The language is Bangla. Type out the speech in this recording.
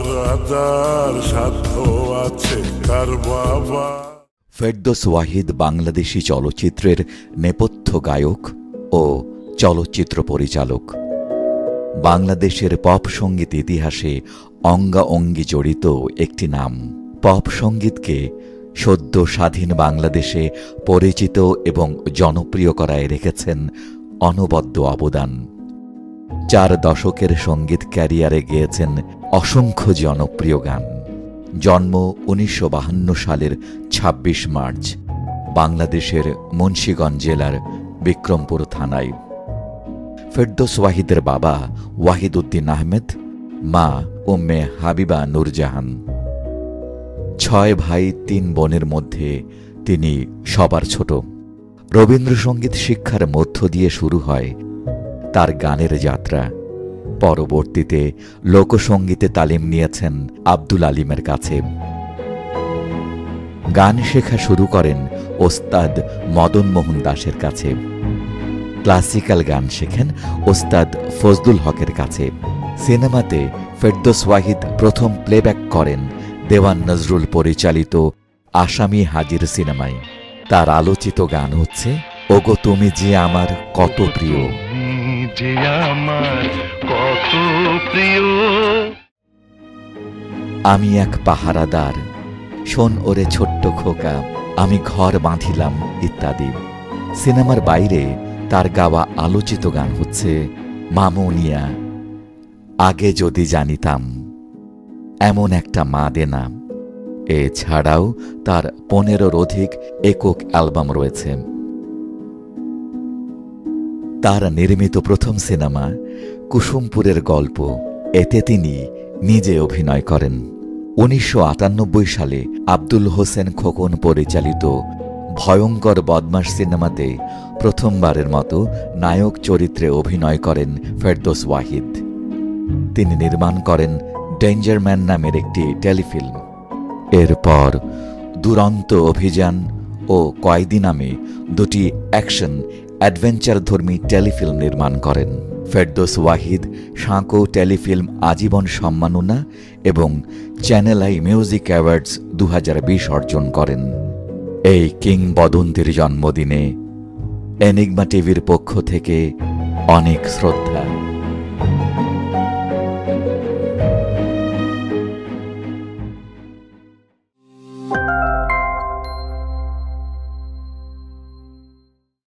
রাজার সাধ্য আছে কার বাবা। ফেরদৌস ওয়াহিদ বাংলাদেশী চলচ্চিত্রের নেপথ্য গায়ক ও চলচ্চিত্র পরিচালক। বাংলাদেশের পপ সঙ্গীত ইতিহাসে অঙ্গাঅঙ্গি জড়িত একটি নাম। পপ সঙ্গীতকে সদ্য স্বাধীন বাংলাদেশে পরিচিত এবং জনপ্রিয় করায় রেখেছেন অনবদ্য অবদান। 4 দশকের সঙ্গীত ক্যারিয়ারে গেয়েছেন অসংখ্য জনপ্রিয় গান। জন্ম 1952 সালের 26 মার্চ বাংলাদেশের মুন্সিগঞ্জ জেলার বিক্রমপুর থানায়। ফেরদৌস ওয়াহিদের বাবা ওয়াহিদ উদ্দিন আহমেদ, মা উম্মে হাবিবা নূরজাহান। 6 ভাই 3 বোনের মধ্যে তিনি সবার ছোট। রবীন্দ্রসঙ্গীত শিক্ষার মধ্য দিয়ে শুরু হয় তার গানের যাত্রা। পরবর্তীতে লোকসঙ্গীতে তালিম নিয়েছেন আব্দুল আলিমের কাছে। গান শেখা শুরু করেন ওস্তাদ মদন মোহন দাসের কাছে। ক্লাসিক্যাল গান শেখেন ওস্তাদ ফজলুল হকের কাছে। সিনেমাতে ফেরদৌস ওয়াহিদ প্রথম প্লেব্যাক করেন দেওয়ান নজরুল পরিচালিত আসামি হাজির সিনেমায়। তার আলোচিত গান হচ্ছে ওগো তুমি যে আমার কত প্রিয়। আমি এক পাহারাদার, শোন ওরে ছোট্ট খোকা, আমি ঘর বাঁধিলাম ইত্যাদি। সিনেমার বাইরে তার গাওয়া আলোচিত গান হচ্ছে মামুনিয়া, আগে যদি জানিতাম, এমন একটা মা দেনা। এছাড়াও তার 15-র অধিক একক অ্যালবাম রয়েছে। তার নির্মিত প্রথম সিনেমা কুসুমপুরের গল্প, এতে তিনি নিজে অভিনয় করেন। 1998 সালে আব্দুল হোসেন খোকন পরিচালিত ভয়ঙ্কর বদমাশ সিনেমাতে প্রথমবারের মতো নায়ক চরিত্রে অভিনয় করেন ফেরদৌস ওয়াহিদ। তিনি নির্মাণ করেন ডেঞ্জার ম্যান নামের একটি টেলিফিল্ম। এরপর দুরন্ত অভিযান ও কয়েদি নামে 2টি অ্যাকশন অ্যাডভেঞ্চারধর্মী টেলিফিল্ম নির্মাণ করেন। ফেরদৌস ওয়াহিদ সাঁকো টেলিফিল্ম আজীবন সম্মাননা এবং চ্যানেল আই মিউজিক অ্যাওয়ার্ডস 2020 অর্জন করেন। এই কিংবদন্তির জন্মদিনে এনিগমা টিভির পক্ষ থেকে অনেক শ্রদ্ধা।